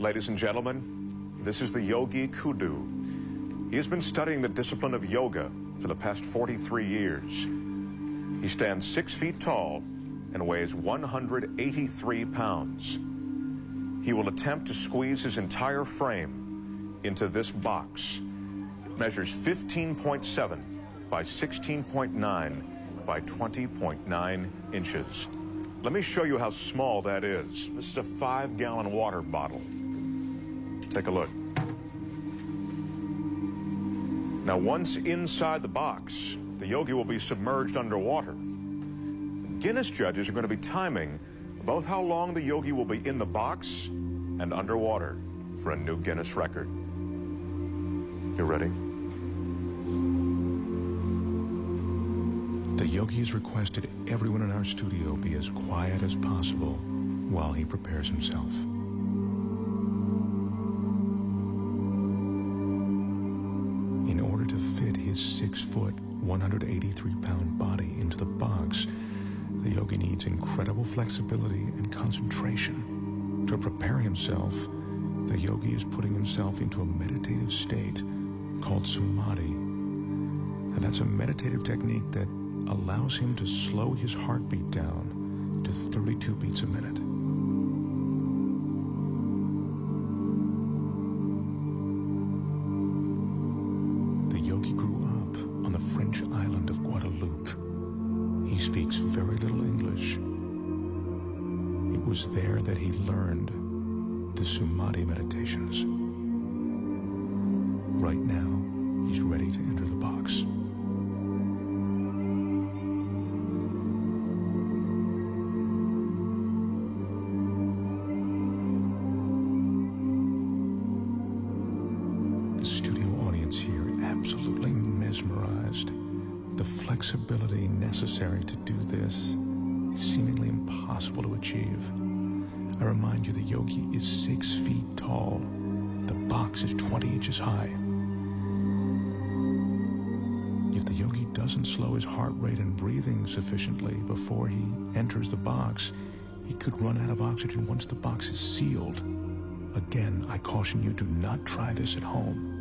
Ladies and gentlemen, this is the Yogi Kudu. He has been studying the discipline of yoga for the past 43 years. He stands 6 feet tall and weighs 183 pounds. He will attempt to squeeze his entire frame into this box. It measures 15.7 by 16.9 by 20.9 inches. Let me show you how small that is. This is a 5-gallon water bottle. Take a look. Now, once inside the box, the yogi will be submerged underwater. Guinness judges are going to be timing both how long the yogi will be in the box and underwater for a new Guinness record. You ready? The yogi has requested everyone in our studio be as quiet as possible while he prepares himself. In order to fit his 6-foot, 183-pound body into the box, the yogi needs incredible flexibility and concentration. To prepare himself, the yogi is putting himself into a meditative state called samadhi. And that's a meditative technique that allows him to slow his heartbeat down to 32 beats a minute. The yogi grew up on the French island of Guadeloupe. He speaks very little English. It was there that he learned the Samadhi meditations. Right now, he's ready to enter the box. The studio audience here absolutely mesmerized. The flexibility necessary to do this is seemingly impossible to achieve. I remind you, the yogi is 6 feet tall. The box is 20 inches high. If the yogi doesn't slow his heart rate and breathing sufficiently before he enters the box, he could run out of oxygen once the box is sealed. Again, I caution you, do not try this at home.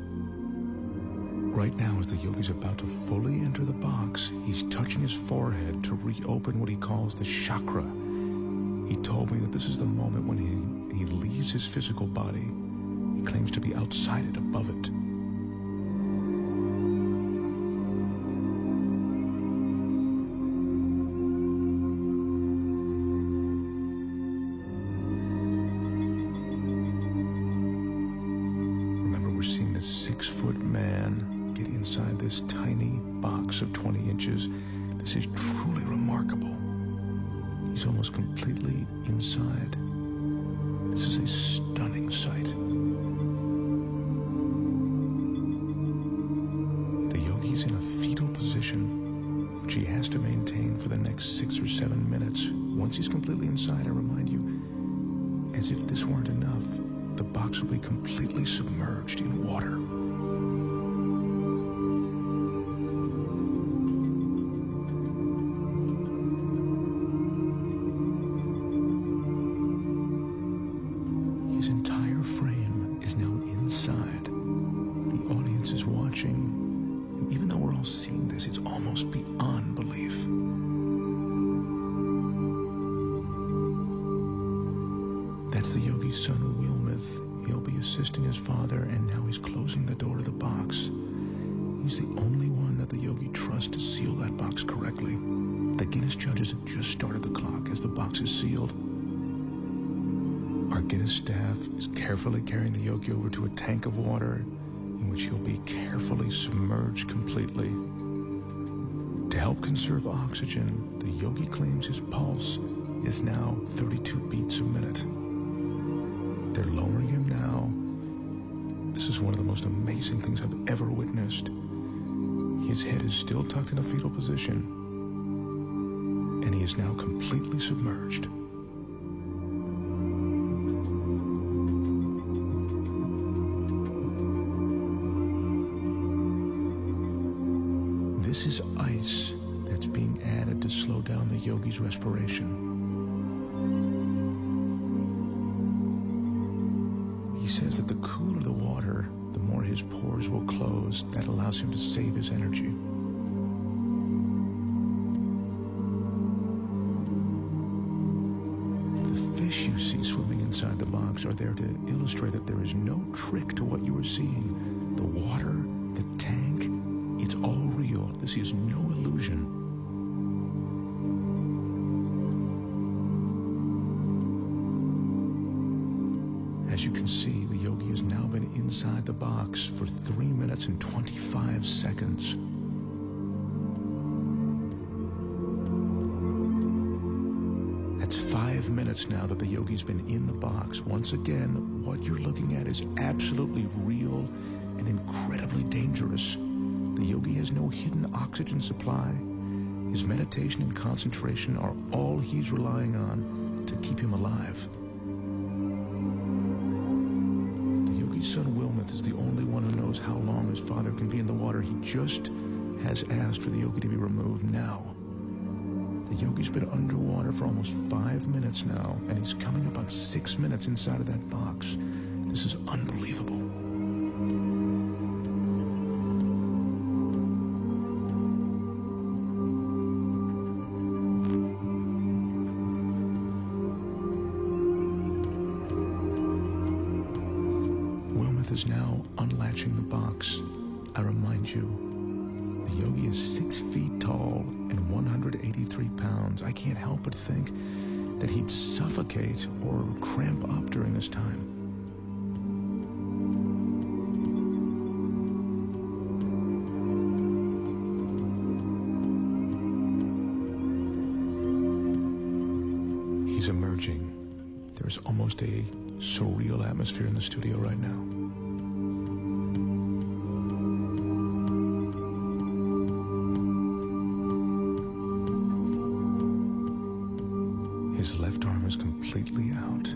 Right now, as the yogi's about to fully enter the box, he's touching his forehead to reopen what he calls the chakra. He told me that this is the moment when he leaves his physical body. He claims to be outside it, above it. Remember, we're seeing this 6-foot man get inside this tiny box of 20 inches. This is truly remarkable. He's almost completely inside. This is a stunning sight. The yogi's in a fetal position, which he has to maintain for the next 6 or 7 minutes. Once he's completely inside, I remind you, as if this weren't enough, the box will be completely submerged in water. His entire frame is now inside. The audience is watching, and even though we're all seeing this, it's almost beyond belief. That's the yogi's son, Wilmeth. He'll be assisting his father, and now he's closing the door to the box. He's the only one that the yogi trusts to seal that box correctly. The Guinness judges have just started the clock as the box is sealed. Our Guinness staff is carefully carrying the yogi over to a tank of water in which he'll be carefully submerged completely. To help conserve oxygen, the yogi claims his pulse is now 32 beats a minute. They're lowering him now. This is one of the most amazing things I've ever witnessed. His head is still tucked in a fetal position, and he is now completely submerged. This is ice that's being added to slow down the yogi's respiration. He says that the cooler the water, the more his pores will close. That allows him to save his energy. The fish you see swimming inside the box are there to illustrate that there is no trick to what you are seeing. The water, the tank, it's all real. This is no illusion. As you can see, the yogi has now been inside the box for 3 minutes and 25 seconds. That's 5 minutes now that the yogi's been in the box. Once again, what you're looking at is absolutely real and incredibly dangerous. The yogi has no hidden oxygen supply. His meditation and concentration are all he's relying on to keep him alive. Son Wilmoth is the only one who knows how long his father can be in the water. He just has asked for the yogi to be removed now. The yogi's been underwater for almost 5 minutes now, and he's coming up on 6 minutes inside of that box. This is unbelievable. Is now unlatching the box. I remind you, the yogi is 6 feet tall and 183 pounds. I can't help but think that he'd suffocate or cramp up during this time. He's emerging. There's almost a surreal atmosphere in the studio right now. His left arm is completely out.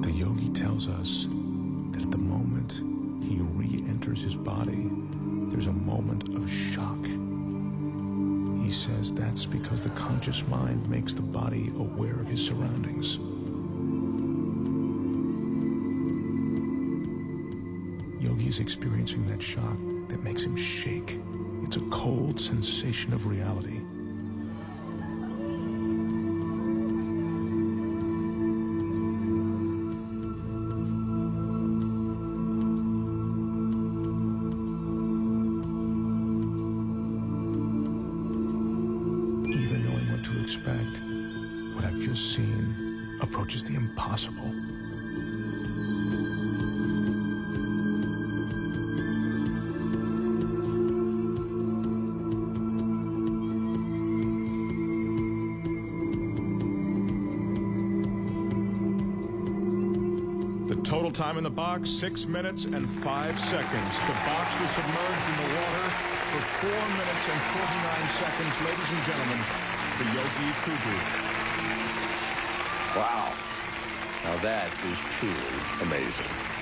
The yogi tells us that at the moment he re-enters his body, there's a moment of shock. He says that's because the conscious mind makes the body aware of his surroundings. Yogi is experiencing that shock that makes him shake. It's a cold sensation of reality. Expect, what I've just seen approaches the impossible. The total time in the box, 6 minutes and 5 seconds. The box was submerged in the water for 4 minutes and 49 seconds. Ladies and gentlemen, the Yogi Kudu. Wow. Now that is truly amazing.